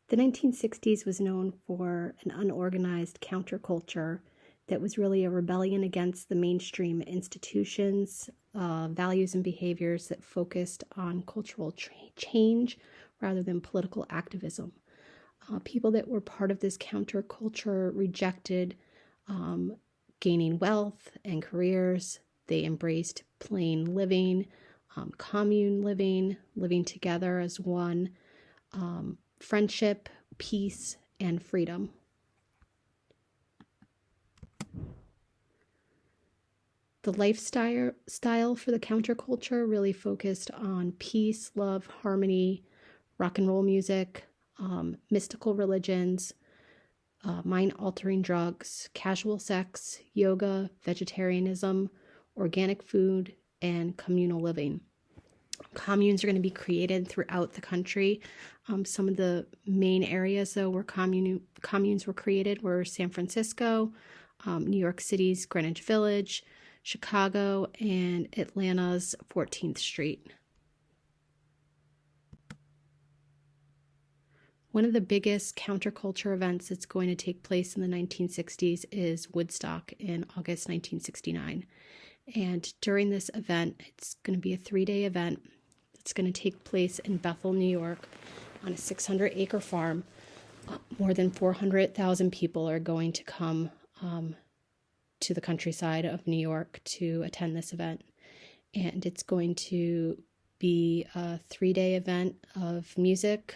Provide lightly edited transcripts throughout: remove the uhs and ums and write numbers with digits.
The 1960s was known for an unorganized counterculture that was really a rebellion against the mainstream institutions, values, and behaviors that focused on cultural change rather than political activism. People that were part of this counterculture rejected gaining wealth and careers. They embraced plain living, commune living, living together as one, friendship, peace, and freedom. The lifestyle for the counterculture really focused on peace, love, harmony, rock and roll music, mystical religions, mind-altering drugs, casual sex, yoga, vegetarianism, organic food, and communal living. Communes are going to be created throughout the country. Some of the main areas, though, where communes were created were San Francisco, New York City's Greenwich Village, Chicago, and Atlanta's 14th Street. One of the biggest counterculture events that's going to take place in the 1960s is Woodstock in August 1969. And during this event, it's going to be a 3-day event. It's going to take place in Bethel, New York, on a 600-acre farm. More than 400,000 people are going to come to the countryside of New York to attend this event. And it's going to be a 3-day event of music,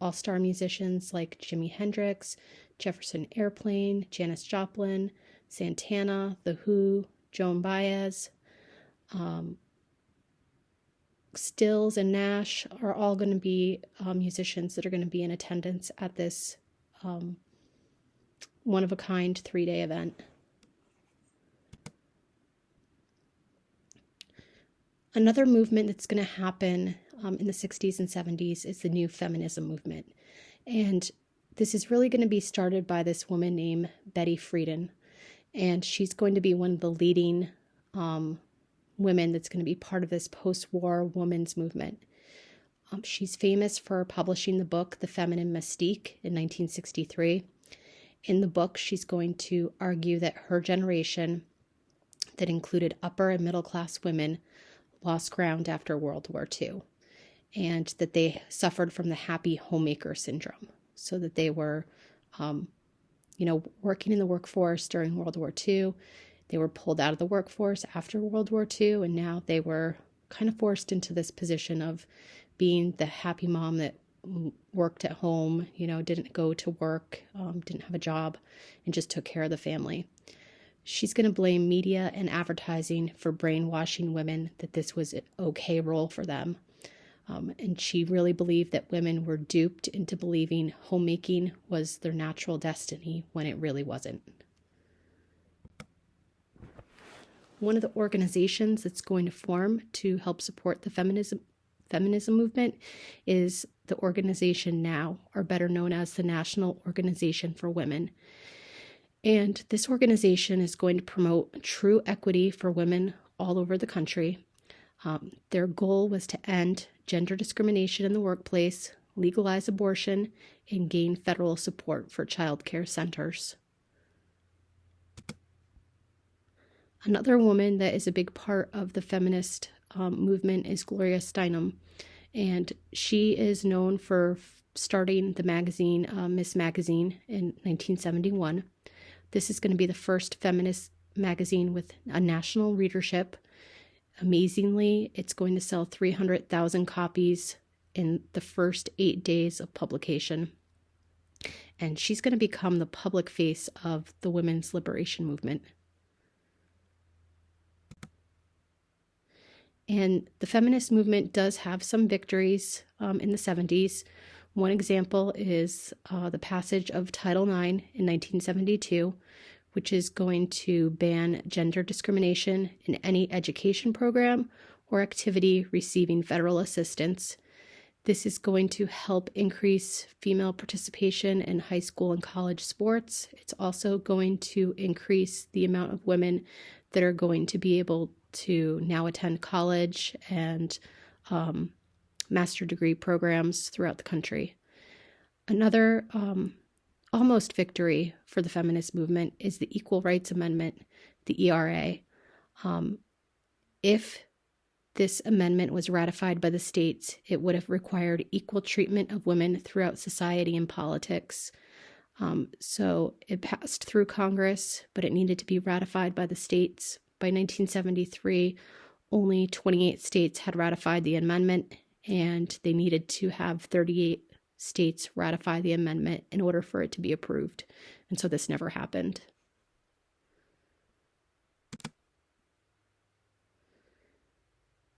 all-star musicians like Jimi Hendrix, Jefferson Airplane, Janis Joplin, Santana, The Who, Joan Baez, Stills, and Nash are all going to be musicians that are going to be in attendance at this one-of-a-kind 3-day event. Another movement that's going to happen in the 60s and 70s is the new feminism movement. And this is really going to be started by this woman named Betty Friedan. And she's going to be one of the leading women that's going to be part of this post-war women's movement. She's famous for publishing the book, The Feminine Mystique, in 1963. In the book, she's going to argue that her generation, that included upper and middle class women, lost ground after World War II, and that they suffered from the happy homemaker syndrome, so that they were, working in the workforce during World War II. They were pulled out of the workforce after World War II, and now they were kind of forced into this position of being the happy mom that worked at home, didn't go to work, didn't have a job, and just took care of the family. She's going to blame media and advertising for brainwashing women that this was an okay role for them. And she really believed that women were duped into believing homemaking was their natural destiny when it really wasn't. One of the organizations that's going to form to help support the feminism movement is the organization NOW, or better known as the National Organization for Women. And this organization is going to promote true equity for women all over the country. Their goal was to end gender discrimination in the workplace, legalize abortion, and gain federal support for child care centers. Another woman that is a big part of the feminist movement is Gloria Steinem, and she is known for starting the magazine Miss Magazine in 1971. This is going to be the first feminist magazine with a national readership. Amazingly, it's going to sell 300,000 copies in the first 8 days of publication. And she's going to become the public face of the women's liberation movement. And the feminist movement does have some victories in the 70s. One example is the passage of Title IX in 1972, which is going to ban gender discrimination in any education program or activity receiving federal assistance. This is going to help increase female participation in high school and college sports. It's also going to increase the amount of women that are going to be able to now attend college and master degree programs throughout the country. Another almost victory for the feminist movement is the Equal Rights Amendment, the ERA. If this amendment was ratified by the states, it would have required equal treatment of women throughout society and politics. So it passed through Congress, but it needed to be ratified by the states. By 1973, only 28 states had ratified the amendment, and they needed to have 38 states ratify the amendment in order for it to be approved. And so this never happened.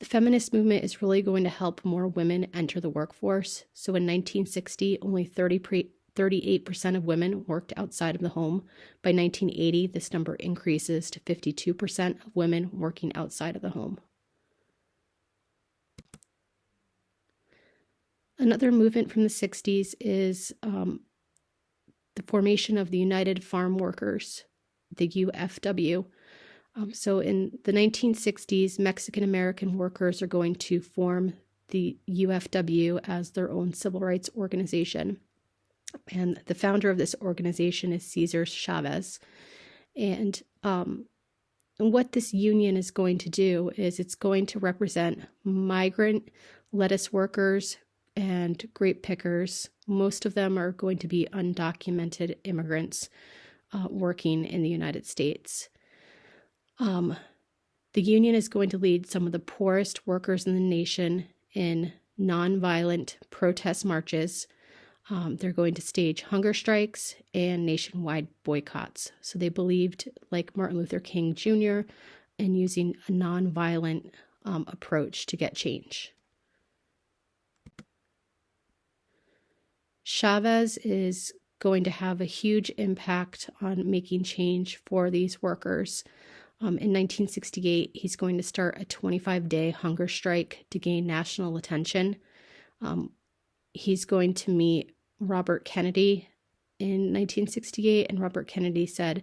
The feminist movement is really going to help more women enter the workforce. So in 1960, only 38% of women worked outside of the home. By 1980, this number increases to 52% of women working outside of the home. Another movement from the 60s is the formation of the United Farm Workers, the UFW. So in the 1960s, Mexican-American workers are going to form the UFW as their own civil rights organization. And the founder of this organization is Cesar Chavez. And what this union is going to do is it's going to represent migrant lettuce workers and grape pickers. Most of them are going to be undocumented immigrants working in the United States. The union is going to lead some of the poorest workers in the nation in nonviolent protest marches. They're going to stage hunger strikes and nationwide boycotts. So they believed, like Martin Luther King Jr., in using a nonviolent approach to get change. Chavez is going to have a huge impact on making change for these workers. In 1968, he's going to start a 25-day hunger strike to gain national attention. He's going to meet Robert Kennedy in 1968, and Robert Kennedy said,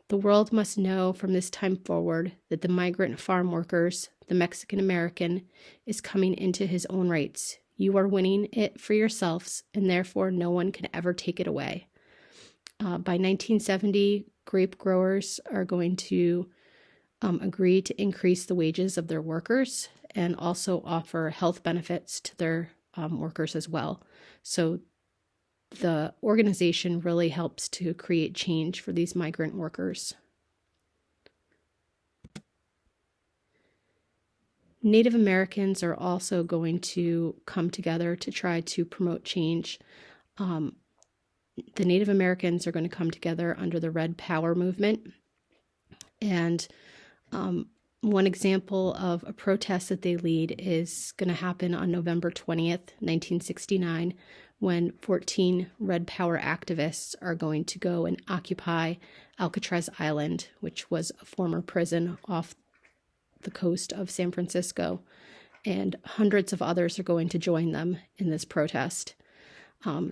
"The world must know from this time forward that the migrant farm workers, the Mexican American, is coming into his own rights. You are winning it for yourselves, and therefore no one can ever take it away." By 1970, grape growers are going to agree to increase the wages of their workers and also offer health benefits to their workers as well. So the organization really helps to create change for these migrant workers. Native Americans are also going to come together to try to promote change. The Native Americans are going to come together under the Red Power movement. And one example of a protest that they lead is going to happen on November 20th, 1969, when 14 Red Power activists are going to go and occupy Alcatraz Island, which was a former prison off the coast of San Francisco, and hundreds of others are going to join them in this protest.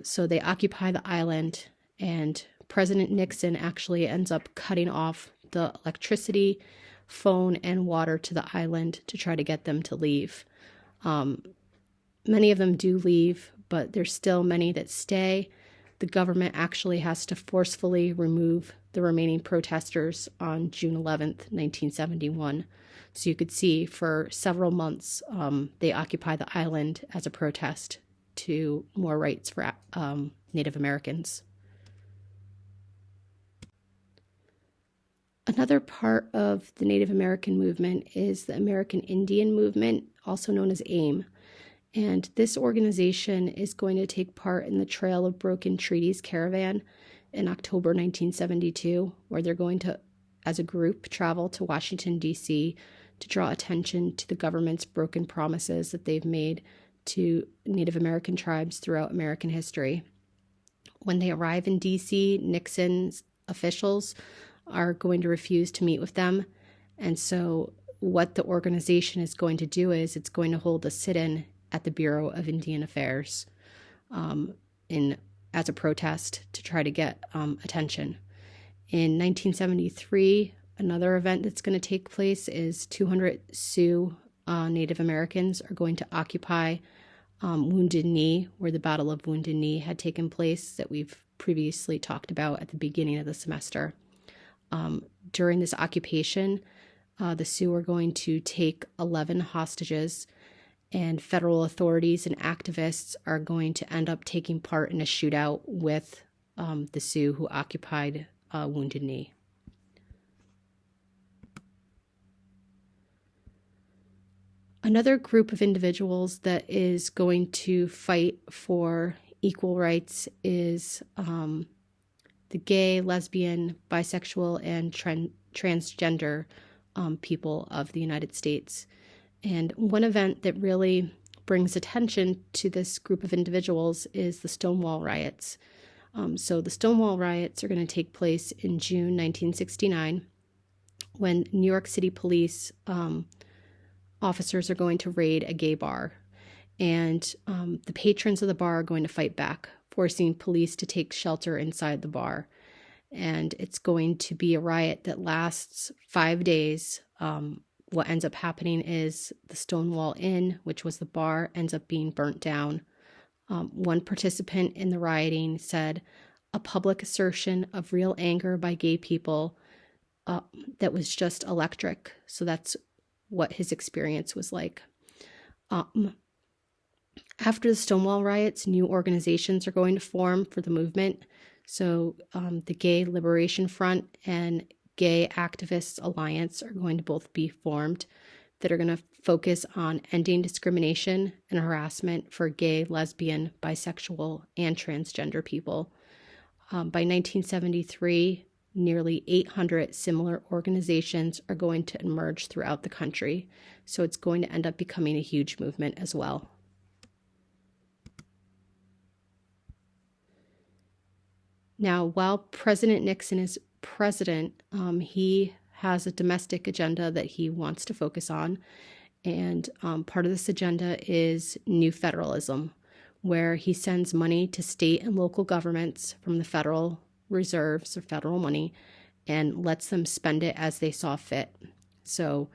So they occupy the island, and President Nixon actually ends up cutting off the electricity, phone, and water to the island to try to get them to leave. Many of them do leave, but there's still many that stay. The government actually has to forcefully remove the remaining protesters on June 11th, 1971. So you could see for several months, they occupy the island as a protest to more rights for Native Americans. Another part of the Native American movement is the American Indian movement, also known as AIM. And this organization is going to take part in the Trail of Broken Treaties caravan in October 1972, where they're going to, as a group, travel to Washington, D.C. to draw attention to the government's broken promises that they've made to Native American tribes throughout American history. When they arrive in D.C., Nixon's officials are going to refuse to meet with them. And so what the organization is going to do is it's going to hold a sit-in at the Bureau of Indian Affairs as a protest to try to get attention. In 1973, another event that's going to take place is 200 Sioux Native Americans are going to occupy Wounded Knee, where the Battle of Wounded Knee had taken place that we've previously talked about at the beginning of the semester. During this occupation, the Sioux are going to take 11 hostages, and federal authorities and activists are going to end up taking part in a shootout with the Sioux who occupied Wounded Knee. Another group of individuals that is going to fight for equal rights is the gay, lesbian, bisexual, and transgender people of the United States. And one event that really brings attention to this group of individuals is the Stonewall riots. So the Stonewall riots are going to take place in June 1969 when New York City police officers are going to raid a gay bar. And the patrons of the bar are going to fight back, forcing police to take shelter inside the bar. And it's going to be a riot that lasts 5 days. What ends up happening is the Stonewall Inn, which was the bar, ends up being burnt down. One participant in the rioting said, "A public assertion of real anger by gay people that was just electric." So that's what his experience was like. After the Stonewall riots, new organizations are going to form for the movement. So the Gay Liberation Front and Gay Activists Alliance are going to both be formed that are going to focus on ending discrimination and harassment for gay, lesbian, bisexual, and transgender people. By 1973, nearly 800 similar organizations are going to emerge throughout the country. So it's going to end up becoming a huge movement as well. Now, while President Nixon is president, he has a domestic agenda that he wants to focus on. And part of this agenda is new federalism, where he sends money to state and local governments from the federal reserves or federal money and lets them spend it as they saw fit. So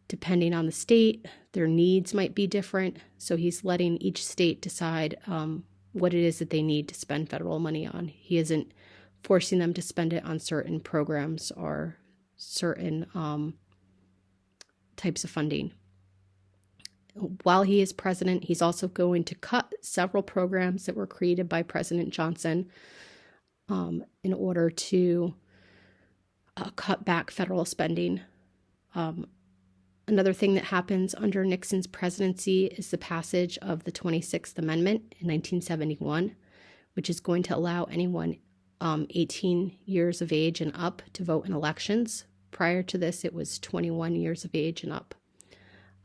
depending on the state, their needs might be different. So he's letting each state decide what it is that they need to spend federal money on. He isn't forcing them to spend it on certain programs or certain types of funding. While he is president, he's also going to cut several programs that were created by President Johnson in order to cut back federal spending. Another thing that happens under Nixon's presidency is the passage of the 26th Amendment in 1971, which is going to allow anyone 18 years of age and up to vote in elections. Prior to this, it was 21 years of age and up.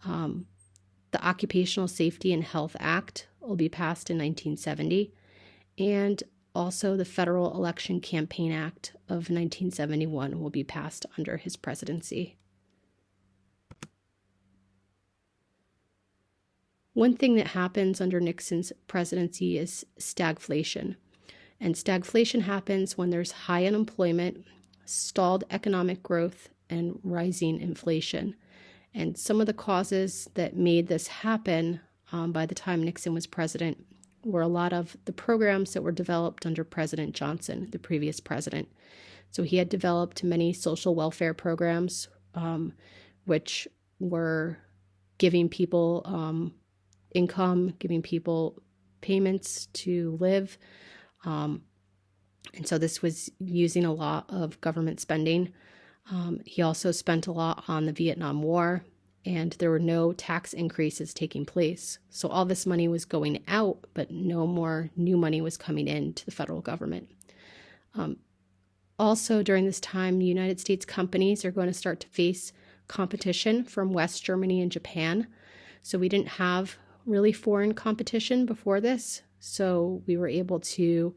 The Occupational Safety and Health Act will be passed in 1970, and also the Federal Election Campaign Act of 1971 will be passed under his presidency. One thing that happens under Nixon's presidency is stagflation. And stagflation happens when there's high unemployment, stalled economic growth, and rising inflation. And some of the causes that made this happen by the time Nixon was president were a lot of the programs that were developed under President Johnson, the previous president. So he had developed many social welfare programs, which were giving people income, giving people payments to live. And so this was using a lot of government spending. He also spent a lot on the Vietnam War, and there were no tax increases taking place. So all this money was going out, but no more new money was coming into the federal government. Also, during this time, United States companies are going to start to face competition from West Germany and Japan. So we didn't have really foreign competition before this. So we were able to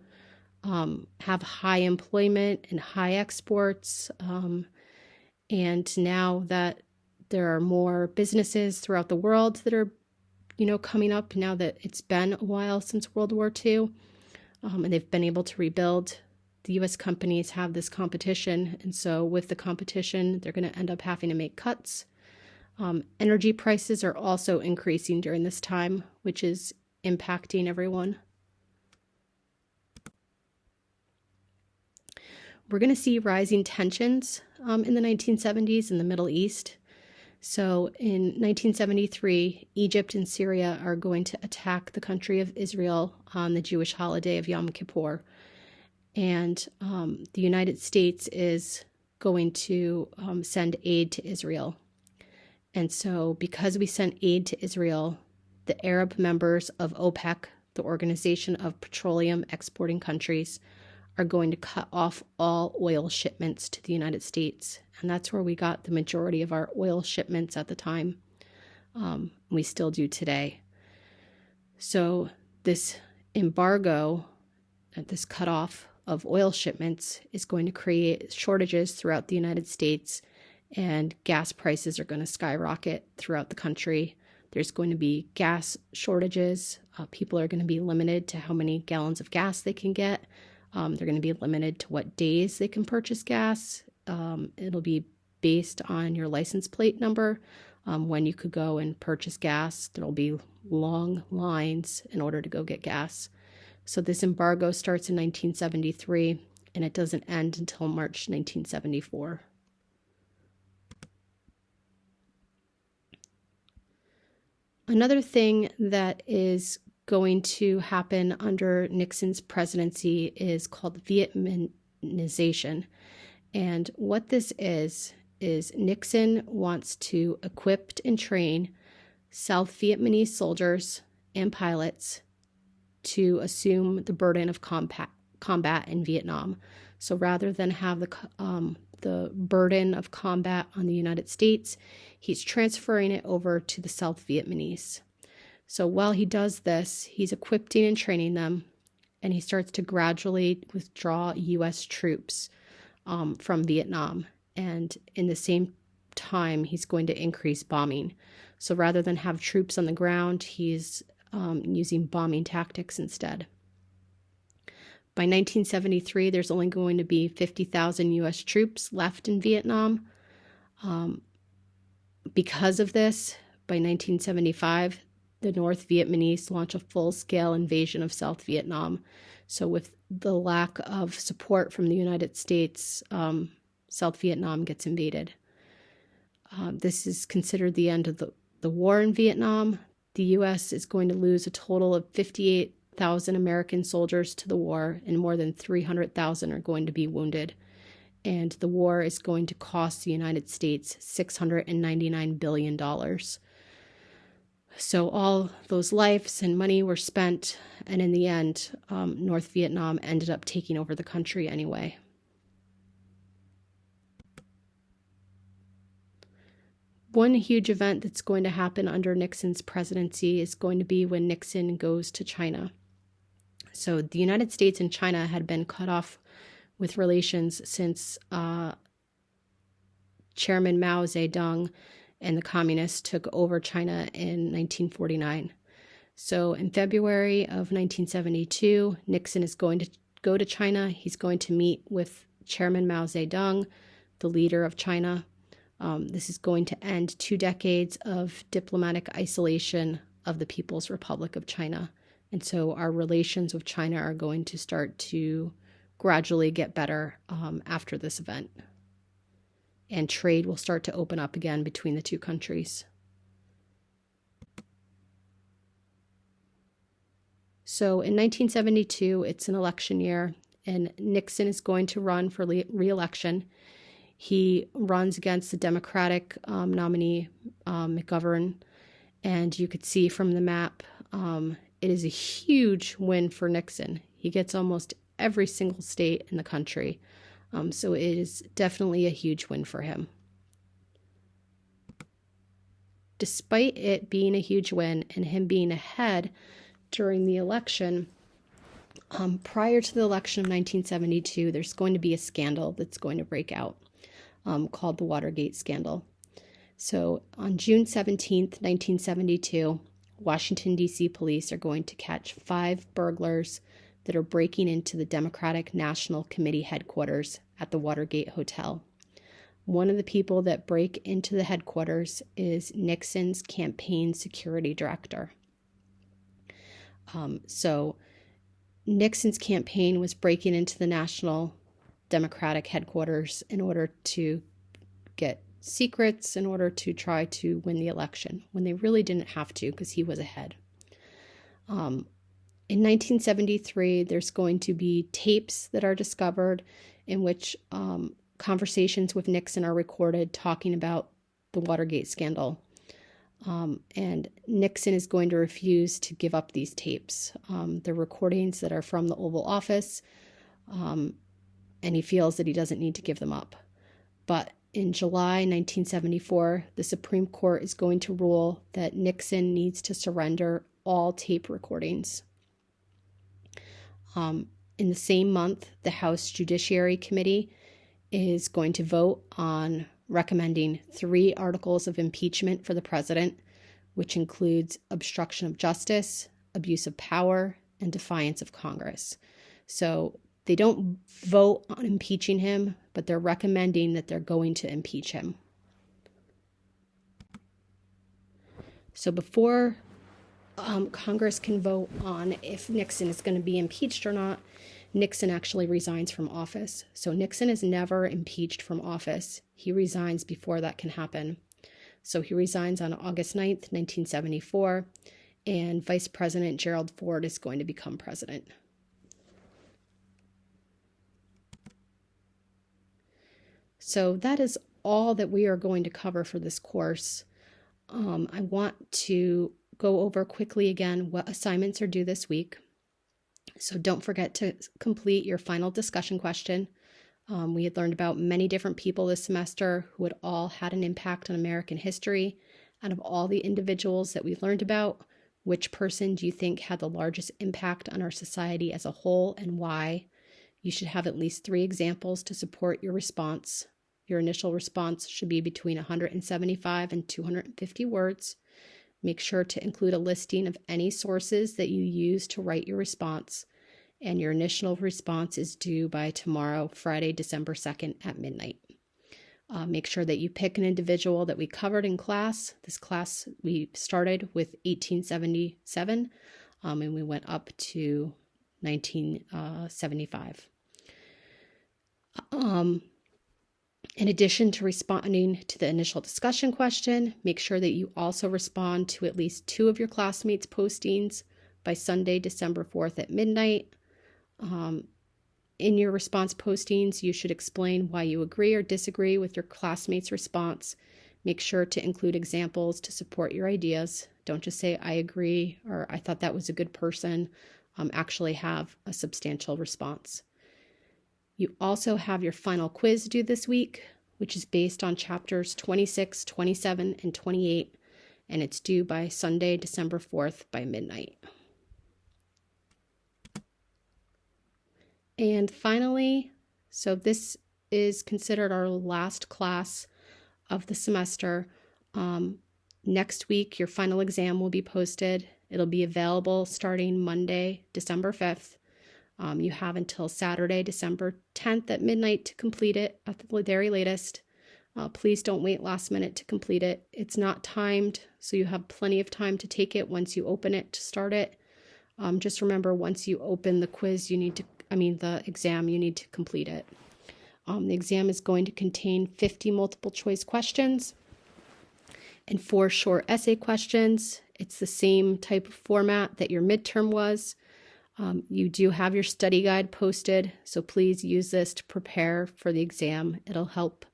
have high employment and high exports. And now that there are more businesses throughout the world that are, coming up now that it's been a while since World War II, and they've been able to rebuild, the U.S. companies have this competition. And so with the competition, they're going to end up having to make cuts. Energy prices are also increasing during this time, which is impacting everyone. We're going to see rising tensions in the 1970s in the Middle East. So in 1973, Egypt and Syria are going to attack the country of Israel on the Jewish holiday of Yom Kippur. And the United States is going to send aid to Israel. And so because we sent aid to Israel, the Arab members of OPEC, the Organization of Petroleum Exporting Countries, are going to cut off all oil shipments to the United States. And that's where we got the majority of our oil shipments at the time. We still do today. So this embargo, this cutoff of oil shipments, is going to create shortages throughout the United States, and gas prices are going to skyrocket throughout the country. There's going to be gas shortages. People are going to be limited to how many gallons of gas they can get. They're going to be limited to what days they can purchase gas. It'll be based on your license plate number, when you could go and purchase gas. There'll be long lines in order to go get gas. So this embargo starts in 1973, and it doesn't end until March 1974. Another thing that is going to happen under Nixon's presidency is called Vietnamization. And what this is Nixon wants to equip and train South Vietnamese soldiers and pilots to assume the burden of combat in Vietnam. So rather than have the burden of combat on the United States, he's transferring it over to the South Vietnamese. So while he does this, he's equipping and training them, and he starts to gradually withdraw U.S. troops from Vietnam. And in the same time, he's going to increase bombing. So rather than have troops on the ground, he's using bombing tactics instead. By 1973, there's only going to be 50,000 U.S. troops left in Vietnam. Because of this, by 1975, the North Vietnamese launch a full-scale invasion of South Vietnam. So with the lack of support from the United States, South Vietnam gets invaded. This is considered the end of the war in Vietnam. The U.S. is going to lose a total of 58,000 American soldiers to the war, and more than 300,000 are going to be wounded. And the war is going to cost the United States $699 billion. So all those lives and money were spent, and in the end, North Vietnam ended up taking over the country anyway. One huge event that's going to happen under Nixon's presidency is going to be when Nixon goes to China. So the United States and China had been cut off with relations since Chairman Mao Zedong and the communists took over China in 1949. So in February of 1972, Nixon is going to go to China. He's going to meet with Chairman Mao Zedong, the leader of China. This is going to end 2 decades of diplomatic isolation of the People's Republic of China. And so our relations with China are going to start to gradually get better after this event. And trade will start to open up again between the two countries. So in 1972, it's an election year, and Nixon is going to run for re-election. He runs against the Democratic nominee, McGovern, and you could see from the map, it is a huge win for Nixon. He gets almost every single state in the country. So it is definitely a huge win for him. Despite it being a huge win and him being ahead during the election, prior to the election of 1972, there's going to be a scandal that's going to break out called the Watergate scandal. So on June 17th, 1972, Washington, D.C. police are going to catch 5 burglars that are breaking into the Democratic National Committee headquarters at the Watergate Hotel. One of the people that break into the headquarters is Nixon's campaign security director. So Nixon's campaign was breaking into the National Democratic headquarters in order to get secrets in order to try to win the election, when they really didn't have to because he was ahead. In 1973, there's going to be tapes that are discovered in which conversations with Nixon are recorded talking about the Watergate scandal. And Nixon is going to refuse to give up these tapes. They're recordings that are from the Oval Office, and he feels that he doesn't need to give them up. But in July 1974, the Supreme Court is going to rule that Nixon needs to surrender all tape recordings. In the same month, the House Judiciary Committee is going to vote on recommending 3 articles of impeachment for the president, which includes obstruction of justice, abuse of power, and defiance of Congress. So they don't vote on impeaching him, but they're recommending that they're going to impeach him. So before Congress can vote on if Nixon is going to be impeached or not, Nixon actually resigns from office. So Nixon is never impeached from office. He resigns before that can happen. So he resigns on August 9th, 1974, and Vice President Gerald Ford is going to become president. So that is all that we are going to cover for this course. I want to go over quickly again what assignments are due this week. So don't forget to complete your final discussion question. We had learned about many different people this semester who had all had an impact on American history. Out of all the individuals that we learned about, which person do you think had the largest impact on our society as a whole and why? You should have at least 3 examples to support your response. Your initial response should be between 175 and 250 words. Make sure to include a listing of any sources that you use to write your response, and your initial response is due by tomorrow, Friday, December 2nd at midnight. Make sure that you pick an individual that we covered in class. This class, we started with 1877, and we went up to 1975. In addition to responding to the initial discussion question, make sure that you also respond to at least 2 of your classmates' postings by Sunday, December 4th at midnight. In your response postings, you should explain why you agree or disagree with your classmates' response. Make sure to include examples to support your ideas. Don't just say, I agree, or I thought that was a good person. Actually have a substantial response. You also have your final quiz due this week, which is based on chapters 26, 27, and 28, and it's due by Sunday, December 4th by midnight. And finally, so this is considered our last class of the semester. Next week, your final exam will be posted. It'll be available starting Monday, December 5th. You have until Saturday, December 10th at midnight to complete it at the very latest. Please don't wait last minute to complete it. It's not timed, so you have plenty of time to take it once you open it to start it. Just remember, once you open the quiz, the exam, you need to complete it. The exam is going to contain 50 multiple choice questions and 4 short essay questions. It's the same type of format that your midterm was. You do have your study guide posted, so please use this to prepare for the exam. It'll help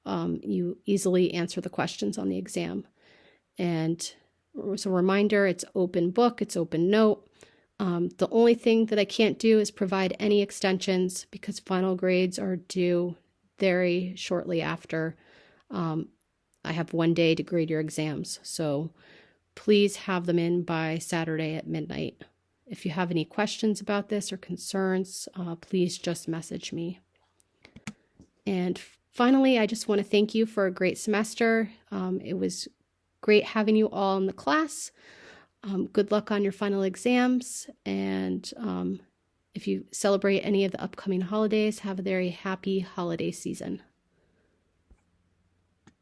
you easily answer the questions on the exam. And as a reminder, it's open book, it's open note. The only thing that I can't do is provide any extensions because final grades are due very shortly after. I have 1 day to grade your exams, so please have them in by Saturday at midnight. If you have any questions about this or concerns, please just message me. And finally, I just want to thank you for a great semester. It was great having you all in the class. Good luck on your final exams. And if you celebrate any of the upcoming holidays, have a very happy holiday season.